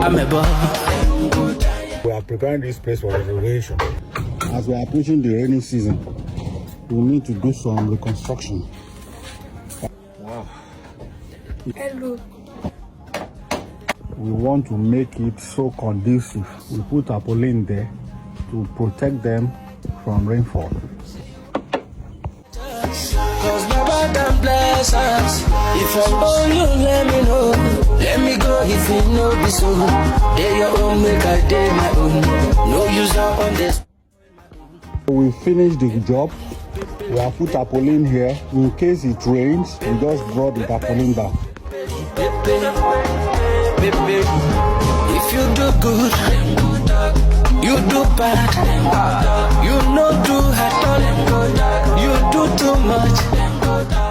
We are preparing this place for renovation. As we are approaching the rainy season, we need to do some reconstruction. Wow. Hello. We want to make it so conducive. We put tarpaulin there to protect them from rainfall. Cause Baba can bless us. If I owe you, let me know. Let me go if you know be so. They your own, make I day my own. No use out on this. We finished the job. We have put tarpaulin here. In case it rains, we just brought the tarpaulin back. If you do good, you do bad. You know do at all. You do too much.